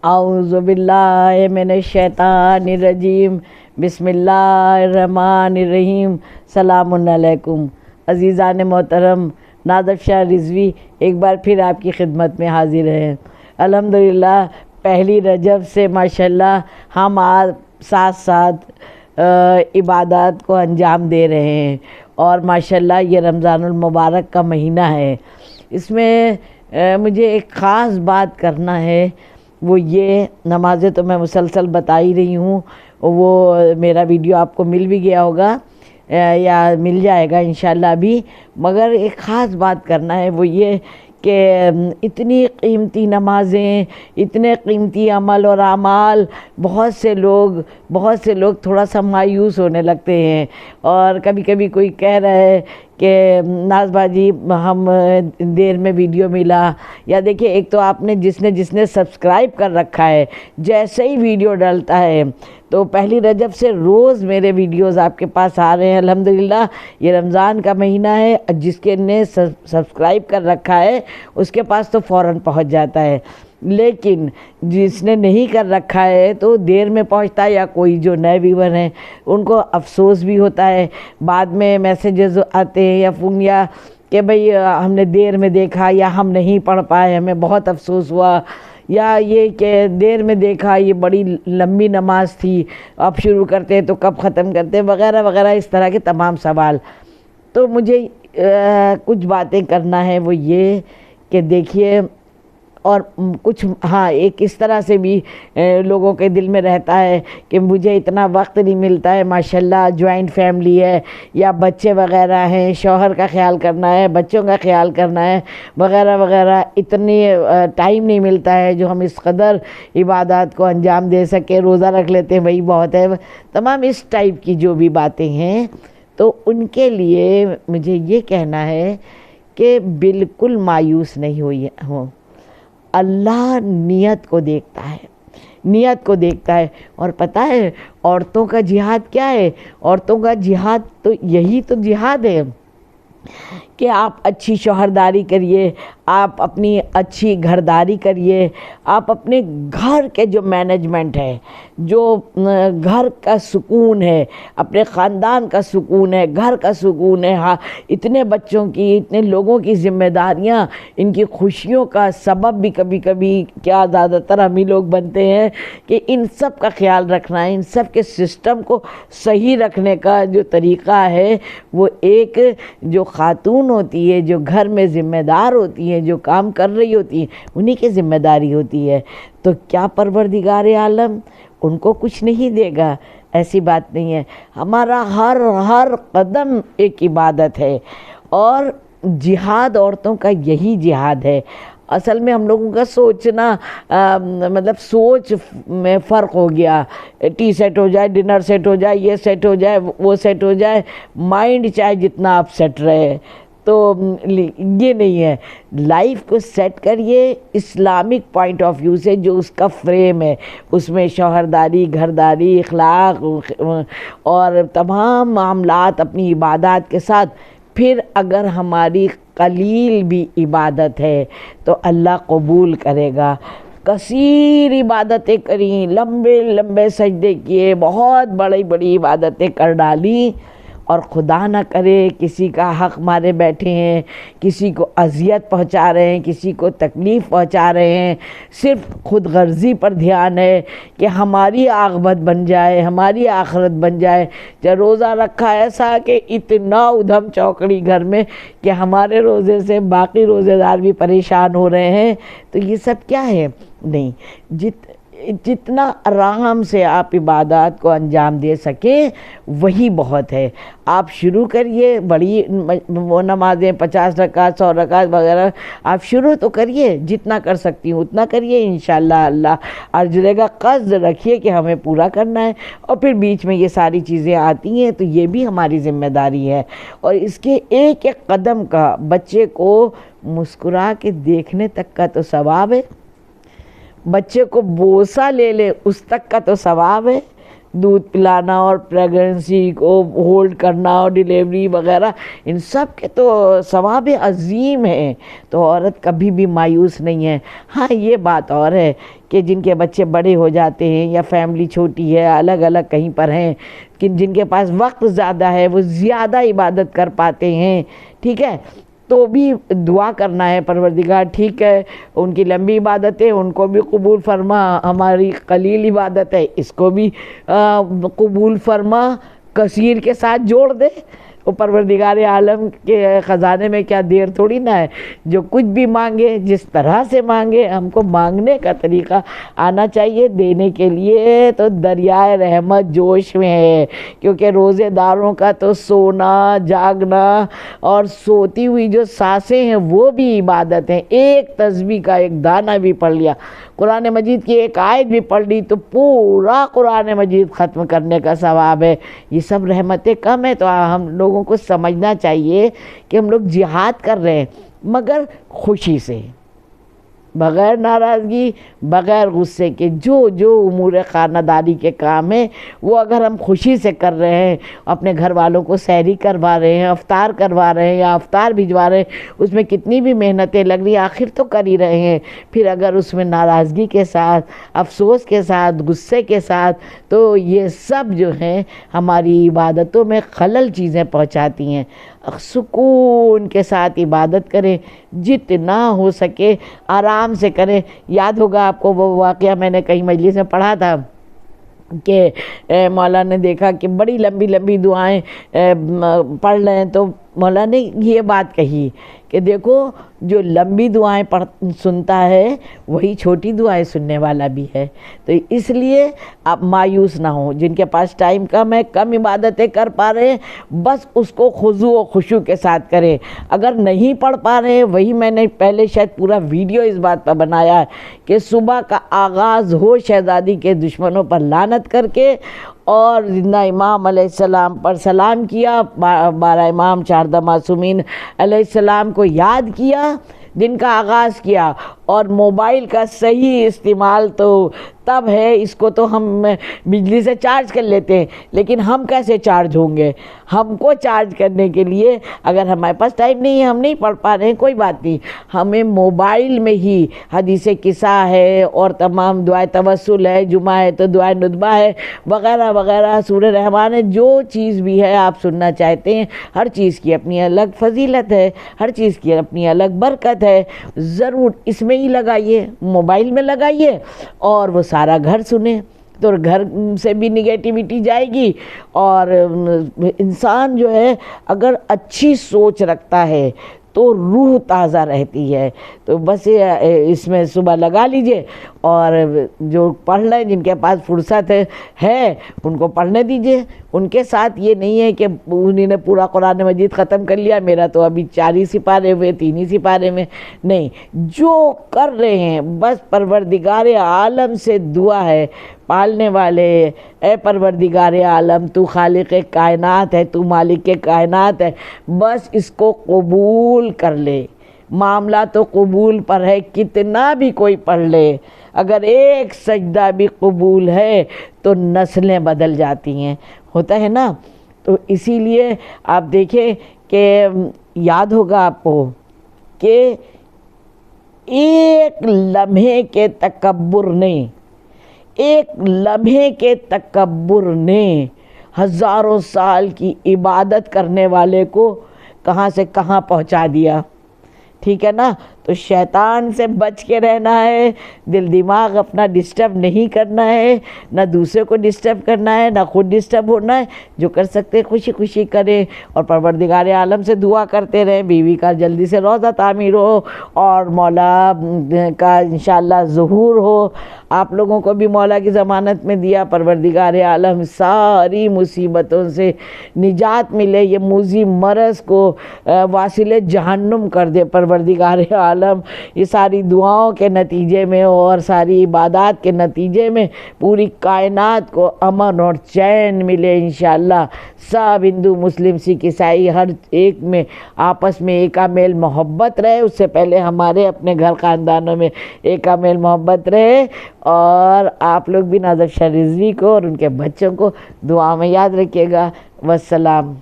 اعوذ باللہ من الشیطان الرجیم، بسم اللہ الرحمن الرحیم۔ سلام علیکم عزیزان محترم، نادر شاہ رضوی ایک بار پھر آپ کی خدمت میں حاضر ہیں۔ الحمدللہ پہلی رجب سے ماشاءاللہ ہم ساتھ ساتھ عبادات کو انجام دے رہے ہیں، اور ماشاءاللہ یہ رمضان المبارک کا مہینہ ہے۔ اس میں مجھے ایک خاص بات کرنا ہے، وہ یہ نمازیں تو میں مسلسل بتا ہی رہی ہوں، وہ میرا ویڈیو آپ کو مل بھی گیا ہوگا یا مل جائے گا انشاءاللہ ابھی، مگر ایک خاص بات کرنا ہے، وہ یہ کہ اتنی قیمتی نمازیں، اتنے قیمتی عمل اور اعمال، بہت سے لوگ تھوڑا سا مایوس ہونے لگتے ہیں، اور کبھی کبھی کوئی کہہ رہا ہے کہ ناز باجی ہم دیر میں ویڈیو ملا، یا دیکھیں ایک تو آپ نے جس نے سبسکرائب کر رکھا ہے، جیسے ہی ویڈیو ڈالتا ہے تو پہلی رجب سے روز میرے ویڈیوز آپ کے پاس آ رہے ہیں۔ الحمدللہ یہ رمضان کا مہینہ ہے، جس کے نے سبسکرائب کر رکھا ہے اس کے پاس تو فوراً پہنچ جاتا ہے، لیکن جس نے نہیں کر رکھا ہے تو دیر میں پہنچتا ہے، یا کوئی جو نئے ویور ہیں ان کو افسوس بھی ہوتا ہے، بعد میں میسیجز آتے ہیں یا فون، یا کہ بھئی ہم نے دیر میں دیکھا، یا ہم نہیں پڑھ پائے، ہمیں بہت افسوس ہوا، یا یہ کہ دیر میں دیکھا یہ بڑی لمبی نماز تھی، اب شروع کرتے تو کب ختم کرتے، وغیرہ وغیرہ اس طرح کے تمام سوال۔ تو مجھے کچھ باتیں کرنا ہے، وہ یہ کہ دیکھیے، اور کچھ ایک اس طرح سے بھی لوگوں کے دل میں رہتا ہے کہ مجھے اتنا وقت نہیں ملتا ہے، ماشاءاللہ جوائنٹ فیملی ہے یا بچے وغیرہ ہیں، شوہر کا خیال کرنا ہے، بچوں کا خیال کرنا ہے، وغیرہ وغیرہ، اتنی ٹائم نہیں ملتا ہے جو ہم اس قدر عبادات کو انجام دے سکیں، روزہ رکھ لیتے ہیں وہی بہت ہے، تمام اس ٹائپ کی جو بھی باتیں ہیں، تو ان کے لیے مجھے یہ کہنا ہے کہ بالکل مایوس نہیں ہوں۔ اللہ نیت کو دیکھتا ہے، اور پتہ ہے عورتوں کا جہاد کیا ہے؟ عورتوں کا جہاد تو یہی تو جہاد ہے کہ آپ اچھی شوہرداری کریے، آپ اپنی اچھی گھرداری کریے، آپ اپنے گھر کے جو مینجمنٹ ہے، جو گھر کا سکون ہے، اپنے خاندان کا سکون ہے، گھر کا سکون ہے، اتنے بچوں کی، اتنے لوگوں کی ذمہ داریاں، ان کی خوشیوں کا سبب بھی کبھی کبھی کیا زیادہ تر ہم ہی لوگ بنتے ہیں، کہ ان سب کا خیال رکھنا ہے، ان سب کے سسٹم کو صحیح رکھنے کا جو طریقہ ہے، وہ ایک جو خاتون ہوتی ہے، جو گھر میں ذمہ دار ہوتی ہے، جو کام کر رہی ہوتی ہے، انہی کی ذمہ داری ہوتی ہے۔ تو کیا پروردگار عالم ان کو کچھ نہیں دے گا؟ ایسی بات نہیں ہے، ہمارا ہر قدم ایک عبادت ہے، اور جہاد عورتوں کا یہی جہاد ہے۔ اصل میں ہم لوگوں کا سوچنا مطلب سوچ میں فرق ہو گیا، ٹی سیٹ ہو جائے، ڈنر سیٹ ہو جائے، یہ سیٹ ہو جائے، وہ سیٹ ہو جائے، مائنڈ چاہے جتنا آپ سیٹ رہے، تو یہ نہیں ہے۔ لائف کو سیٹ کریے اسلامک پوائنٹ آف ویو سے، جو اس کا فریم ہے، اس میں شوہرداری، گھرداری، اخلاق اور تمام معاملات اپنی عبادات کے ساتھ، پھر اگر ہماری قلیل بھی عبادت ہے تو اللہ قبول کرے گا۔ کثیر عبادتیں کریں، لمبے لمبے سجدے کیے، بہت بڑی بڑی عبادتیں کر ڈالی، اور خدا نہ کرے کسی کا حق مارے بیٹھے ہیں، کسی کو اذیت پہنچا رہے ہیں، کسی کو تکلیف پہنچا رہے ہیں، صرف خود غرضی پر دھیان ہے کہ ہماری عاقبت بن جائے، ہماری آخرت بن جائے۔ جب روزہ رکھا ایسا کہ اتنا ادھم چوکڑی گھر میں کہ ہمارے روزے سے باقی روزے دار بھی پریشان ہو رہے ہیں، تو یہ سب کیا ہے؟ نہیں، جتنا آرام سے آپ عبادات کو انجام دے سکیں وہی بہت ہے۔ آپ شروع کریے، بڑی وہ نمازیں 50 رکعت، 100 رکعت وغیرہ، آپ شروع تو کریے، جتنا کر سکتی ہوں اتنا کریے، انشاءاللہ اللہ اجرے گا۔ قصد رکھیے کہ ہمیں پورا کرنا ہے، اور پھر بیچ میں یہ ساری چیزیں آتی ہیں تو یہ بھی ہماری ذمہ داری ہے، اور اس کے ایک ایک قدم کا بچے کو مسکرا کے دیکھنے تک کا تو ثواب ہے، بچے کو بوسہ لے لے اس تک کا تو ثواب ہے، دودھ پلانا اور پریگننسی کو ہولڈ کرنا اور ڈیلیوری وغیرہ، ان سب کے تو ثواب عظیم ہیں، تو عورت کبھی بھی مایوس نہیں ہے۔ ہاں یہ بات اور ہے کہ جن کے بچے بڑے ہو جاتے ہیں یا فیملی چھوٹی ہے، الگ الگ کہیں پر ہیں، جن کے پاس وقت زیادہ ہے وہ زیادہ عبادت کر پاتے ہیں، ٹھیک ہے، تو بھی دعا کرنا ہے پروردگار ٹھیک ہے ان کی لمبی عبادت ہے، ان کو بھی قبول فرما، ہماری قلیل عبادت ہے اس کو بھی قبول فرما، کثیر کے ساتھ جوڑ دے۔ وہ پروردگار عالم کے خزانے میں کیا دیر تھوڑی نہ ہے، جو کچھ بھی مانگے جس طرح سے مانگے، ہم کو مانگنے کا طریقہ آنا چاہیے، دینے کے لیے تو دریائے رحمت جوش میں ہے، کیونکہ روزے داروں کا تو سونا جاگنا اور سوتی ہوئی جو سانسیں ہیں وہ بھی عبادت ہیں۔ ایک تسبیح کا ایک دانہ بھی پڑھ لیا، قرآن مجید کی ایک آیت بھی پڑھ لی تو پورا قرآن مجید ختم کرنے کا ثواب ہے۔ یہ سب رحمتیں کم ہیں، تو ہم لوگوں کو سمجھنا چاہیے کہ ہم لوگ جہاد کر رہے ہیں مگر خوشی سے، بغیر ناراضگی، بغیر غصے کے، جو امور خانہ داری کے کام ہیں وہ اگر ہم خوشی سے کر رہے ہیں، اپنے گھر والوں کو سحری کروا رہے ہیں، افطار کروا رہے ہیں یا افطار بھجوا رہے ہیں، اس میں کتنی بھی محنتیں لگ رہی ہیں آخر تو کر ہی رہے ہیں، پھر اگر اس میں ناراضگی کے ساتھ، افسوس کے ساتھ، غصے کے ساتھ، تو یہ سب جو ہیں ہماری عبادتوں میں خلل چیزیں پہنچاتی ہیں۔ سکون کے ساتھ عبادت کریں، جتنا ہو سکے آرام سے کریں۔ یاد ہوگا آپ کو وہ واقعہ میں نے کہیں مجلس میں پڑھا تھا کہ مولا نے دیکھا کہ بڑی لمبی لمبی دعائیں پڑھ رہے ہیں، تو مولا نے یہ بات کہی کہ دیکھو جو لمبی دعائیں سنتا ہے وہی چھوٹی دعائیں سننے والا بھی ہے، تو اس لیے آپ مایوس نہ ہوں۔ جن کے پاس ٹائم کم ہے، کم عبادتیں کر پا رہے ہیں، بس اس کو خضوع و خشوع کے ساتھ کریں۔ اگر نہیں پڑھ پا رہے ہیں، وہی میں نے پہلے شاید پورا ویڈیو اس بات پر بنایا ہے کہ صبح کا آغاز ہو شہزادی کے دشمنوں پر لعنت کر کے، اور زندہ امام علیہ السلام پر سلام کیا، 12 امام 4 معصومین علیہ السلام کو یاد کیا، دن کا آغاز کیا، اور موبائل کا صحیح استعمال تو تب ہے، اس کو تو ہم بجلی سے چارج کر لیتے ہیں، لیکن ہم کیسے چارج ہوں گے؟ ہم کو چارج کرنے کے لیے اگر ہمارے پاس ٹائم نہیں ہے، ہم نہیں پڑھ پا رہے ہیں، کوئی بات نہیں، ہمیں موبائل میں ہی حدیث قصہ ہے اور تمام دعائے توسل ہے، جمعہ ہے تو دعائے ندبہ ہے وغیرہ وغیرہ، سورہ رحمان ہے، جو چیز بھی ہے آپ سننا چاہتے ہیں، ہر چیز کی اپنی الگ فضیلت ہے، ہر چیز کی اپنی الگ برکت ہے، ضرور اس میں ہی لگائیے، موبائل میں لگائیے اور وہ سارا گھر سنیں، تو گھر سے بھی نگیٹیوٹی جائے گی، اور انسان جو ہے اگر اچھی سوچ رکھتا ہے تو روح تازہ رہتی ہے۔ تو بس اس میں صبح لگا لیجئے، اور جو پڑھ لیں، جن کے پاس فرصت ہے ان کو پڑھنے دیجئے۔ ان کے ساتھ یہ نہیں ہے کہ انہوں نے پورا قرآن مجید ختم کر لیا، میرا تو ابھی 4 ہی سپارے ہوئے، 3 ہی سپارے میں، نہیں، جو کر رہے ہیں بس پروردگار عالم سے دعا ہے، پالنے والے، اے پروردگار عالم تو خالق کائنات ہے، تو مالک کائنات ہے، بس اس کو قبول کر لے، معاملہ تو قبول پر ہے، کتنا بھی کوئی پڑھ لے، اگر ایک سجدہ بھی قبول ہے تو نسلیں بدل جاتی ہیں، ہوتا ہے نا۔ تو اسی لیے آپ دیکھیں کہ یاد ہوگا آپ کو کہ ایک لمحے کے تکبر نے، ایک لمحے کے تکبر نے ہزاروں سال کی عبادت کرنے والے کو کہاں سے کہاں پہنچا دیا، ٹھیک ہے نا۔ تو شیطان سے بچ کے رہنا ہے، دل دماغ اپنا ڈسٹرب نہیں کرنا ہے، نہ دوسرے کو ڈسٹرب کرنا ہے، نہ خود ڈسٹرب ہونا ہے، جو کر سکتے خوشی خوشی کریں، اور پروردگار عالم سے دعا کرتے رہیں، بیوی کا جلدی سے روزہ تعمیر ہو اور مولا کا انشاءاللہ ظہور ہو، آپ لوگوں کو بھی مولا کی ضمانت میں دیا، پروردگار عالم ساری مصیبتوں سے نجات ملے، یہ موذی مرض کو واصل جہنم کر دے پروردگار عالم۔ عالم یہ ساری دعاؤں کے نتیجے میں اور ساری عبادات کے نتیجے میں پوری کائنات کو امن اور چین ملے انشاءاللہ۔ سب ہندو مسلم سکھ عیسائی ہر ایک میں آپس میں ایکا میل محبت رہے، اس سے پہلے ہمارے اپنے گھر خاندانوں میں ایکا میل محبت رہے، اور آپ لوگ بھی نازف شاہ رضوی کو اور ان کے بچوں کو دعا میں یاد رکھیے گا۔ والسلام۔